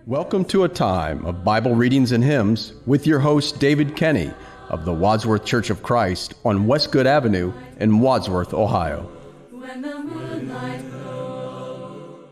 Welcome to a time of Bible readings and hymns with your host David Kenny of the Wadsworth Church of Christ on Westgood Avenue in Wadsworth, Ohio. When the moonlight glows.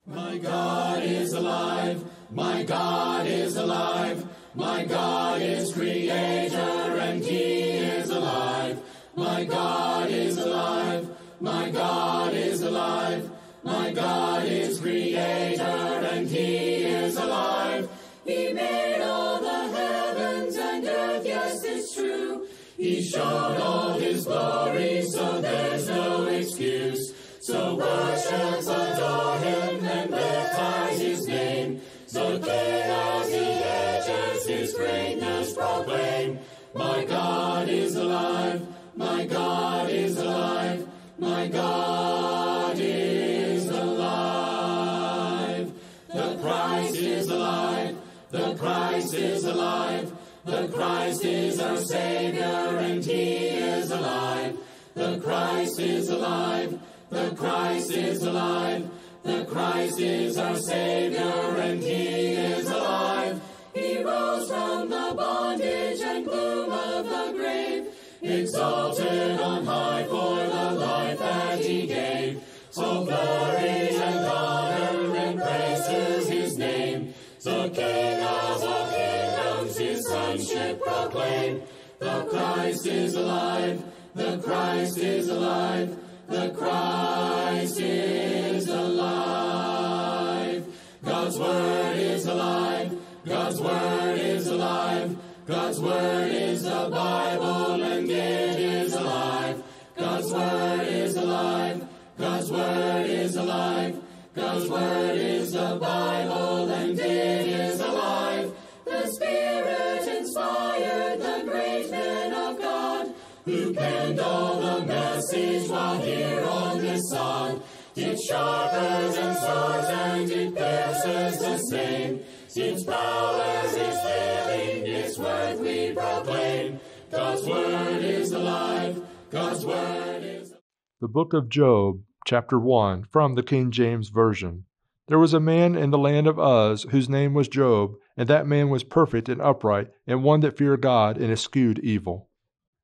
My God is alive, my God is alive, my God is creator and He is alive. My God is alive, my God is alive, my God is creator and He is alive. He made all the heavens and earth, yes, it's true. He showed all His glory, so there's no excuse. So worship, adore Him, and lift high His name. So King as He ages, His greatness proclaim. My God is alive, my God is alive, my God is alive. The Christ is alive, the Christ is alive, the Christ is our Savior and He is alive. The Christ is alive, the Christ is alive, the Christ is our Savior and He is alive. He rose from the bondage and gloom of the grave, exalted on high for the life that He gave. So glory and honor and praise to His name. So King of all kingdoms His sonship proclaim. The Christ is alive, the Christ is alive, the Christ is alive. God's word is alive, God's word is alive, God's word is the Bible and it is alive. God's word is alive, God's word is alive, God's word is the Bible and it is alive. The Spirit inspired the great men of God, who penned all the message while here on this sod. It sharpens and swords and it pierces the same. Its power is healing, its worth we proclaim. God's word is alive, God's word is alive. The Book of Job, Chapter 1, from the King James Version. There was a man in the land of Uz whose name was Job, and that man was perfect and upright, and one that feared God and eschewed evil.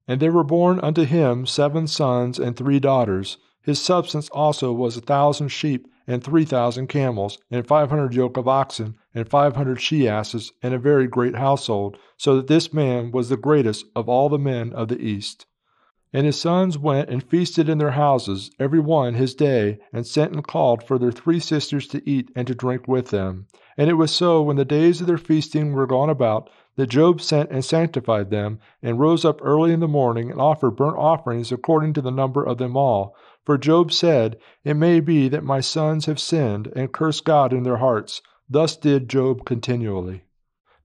And there were born unto him 7 sons and 3 daughters. His substance also was 1,000 sheep, and 3,000 camels, and 500 yoke of oxen, and 500 she-asses, and a very great household, so that this man was the greatest of all the men of the east. And his sons went and feasted in their houses, every one his day, and sent and called for their 3 sisters to eat and to drink with them. And it was so, when the days of their feasting were gone about, that Job sent and sanctified them, and rose up early in the morning, and offered burnt offerings according to the number of them all. For Job said, It may be that my sons have sinned, and cursed God in their hearts. Thus did Job continually.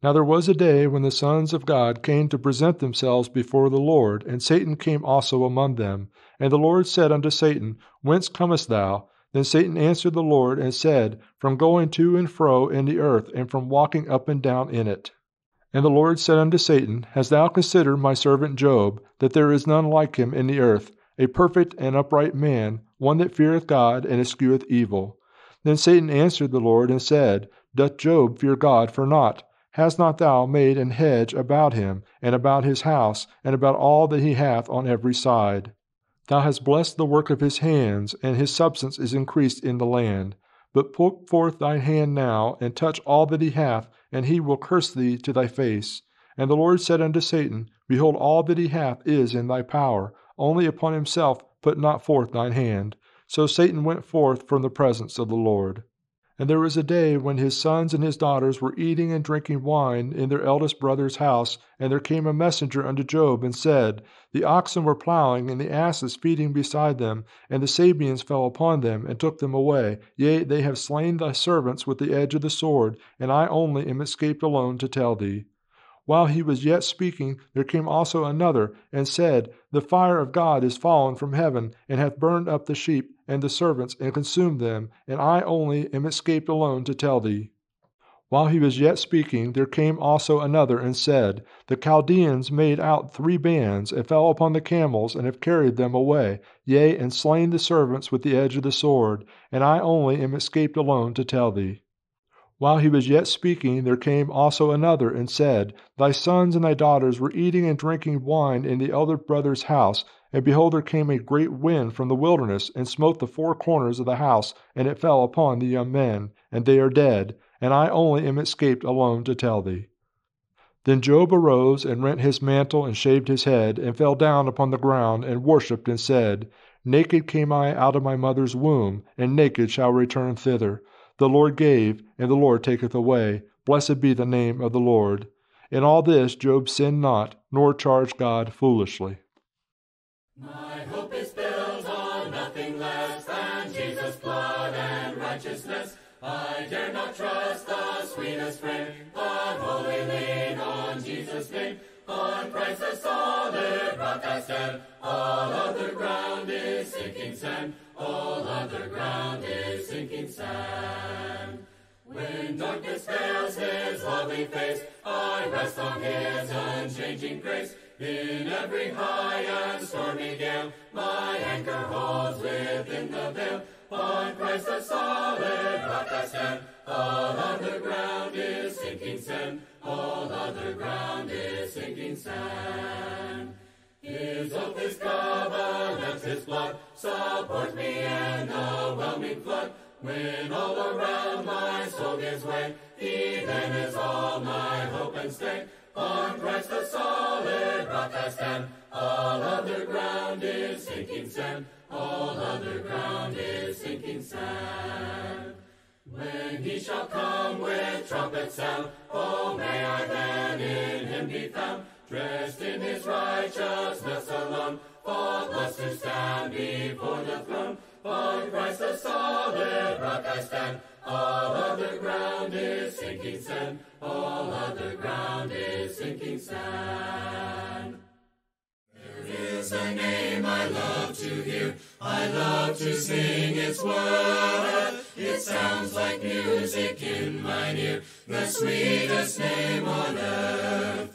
Now there was a day when the sons of God came to present themselves before the Lord, and Satan came also among them. And the Lord said unto Satan, Whence comest thou? Then Satan answered the Lord, and said, From going to and fro in the earth, and from walking up and down in it. And the Lord said unto Satan, Hast thou considered my servant Job, that there is none like him in the earth, a perfect and upright man, one that feareth God and escheweth evil? Then Satan answered the Lord, and said, Doth Job fear God for naught? Hast not thou made an hedge about him, and about his house, and about all that he hath on every side? Thou hast blessed the work of his hands, and his substance is increased in the land. But put forth thine hand now, and touch all that he hath, and he will curse thee to thy face. And the Lord said unto Satan, Behold, all that he hath is in thy power, only upon himself put not forth thine hand. So Satan went forth from the presence of the Lord. And there was a day when his sons and his daughters were eating and drinking wine in their eldest brother's house, and there came a messenger unto Job, and said, The oxen were plowing, and the asses feeding beside them, and the Sabeans fell upon them, and took them away. Yea, they have slain thy servants with the edge of the sword, and I only am escaped alone to tell thee. While he was yet speaking, there came also another, and said, The fire of God is fallen from heaven, and hath burned up the sheep and the servants, and consumed them, and I only am escaped alone to tell thee. While he was yet speaking, there came also another, and said, The Chaldeans made out 3 bands, and fell upon the camels, and have carried them away, yea, and slain the servants with the edge of the sword, and I only am escaped alone to tell thee. While he was yet speaking, there came also another, and said, Thy sons and thy daughters were eating and drinking wine in the elder brother's house, and behold, there came a great wind from the wilderness, and smote the four corners of the house, and it fell upon the young men, and they are dead, and I only am escaped alone to tell thee. Then Job arose, and rent his mantle, and shaved his head, and fell down upon the ground, and worshipped, and said, Naked came I out of my mother's womb, and naked shall return thither. The Lord gave, and the Lord taketh away. Blessed be the name of the Lord. In all this Job sinned not, nor charged God foolishly. My hope is built on nothing less than Jesus' blood and righteousness. I dare not trust the sweetest frame, but wholly lean on Jesus' name. On Christ the solid rock I stand. All other ground is sinking sand. All other ground is sinking sand. When darkness veils his lovely face, I rest on his unchanging grace. In every high and stormy gale, my anchor holds within the veil. On Christ the solid rock I stand. All other ground is sinking sand. All other ground is sinking sand. His oath, his covenant, his blood support me in the whelming flood. When all around my soul gives way, he then is all my hope and stay. On Christ the solid rock I stand. All other ground is sinking sand. All other ground is sinking sand. When he shall come with trumpet sound, oh, may I then in him be found, dressed in his righteousness alone, faultless to stand before the throne. On Christ the solid rock I stand. All other ground is sinking sand. All other ground is sinking sand. There is a name I love to hear. I love to sing its word. It sounds like music in mine ear, the sweetest name on earth.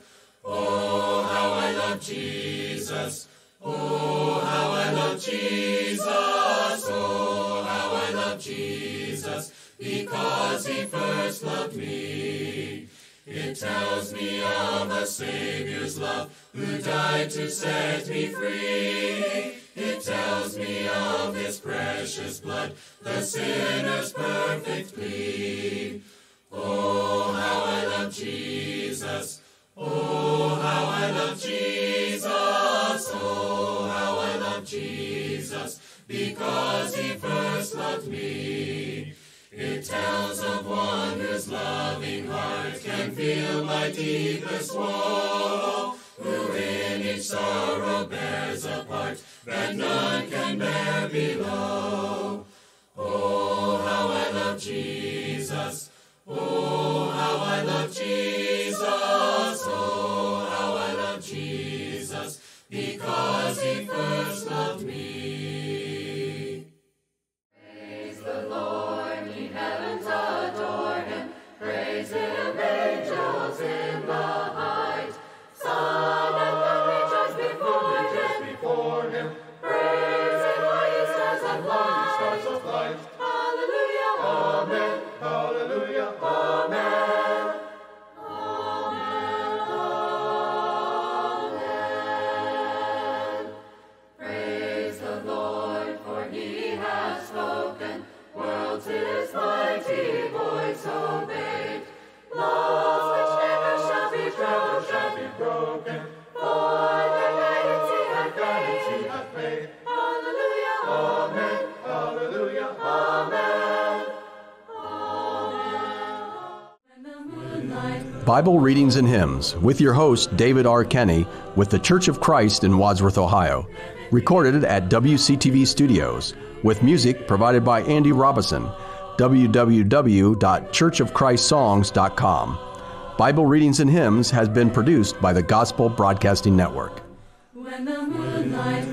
Oh, how I love Jesus. Oh, how I love Jesus. Oh, how I love Jesus, because he first loved me. It tells me of a Savior's love, who died to set me free. It tells me of his precious blood, the sinner's perfect plea. Oh, how I love Jesus. Oh, how I love Jesus. Oh, how I love Jesus, because he first loved me. It tells of one whose loving heart can feel my deepest woe, who in each sorrow bears a part that none can bear below. Oh, how I love Jesus. Oh, how I love Jesus. Oh, how I love Jesus, because he first loved me. Praise the Lord, ye heavens adore him. Praise him, angels in the height. Sun and moon rejoice before him. Praise him, all ye stars of light. Hallelujah, amen. Hallelujah, amen. Amen, amen. Praise the Lord, for he has spoken. Worlds his mighty voice obeyed. Laws which never shall be broken. For their guidance he hath made. Hallelujah, amen. Hallelujah, amen. Bible Readings and Hymns with your host, David R. Kenny, with the Church of Christ in Wadsworth, Ohio. Recorded at WCTV Studios, with music provided by Andy Robison. www.churchofchristssongs.com. Bible Readings and Hymns has been produced by the Gospel Broadcasting Network. When the moonlight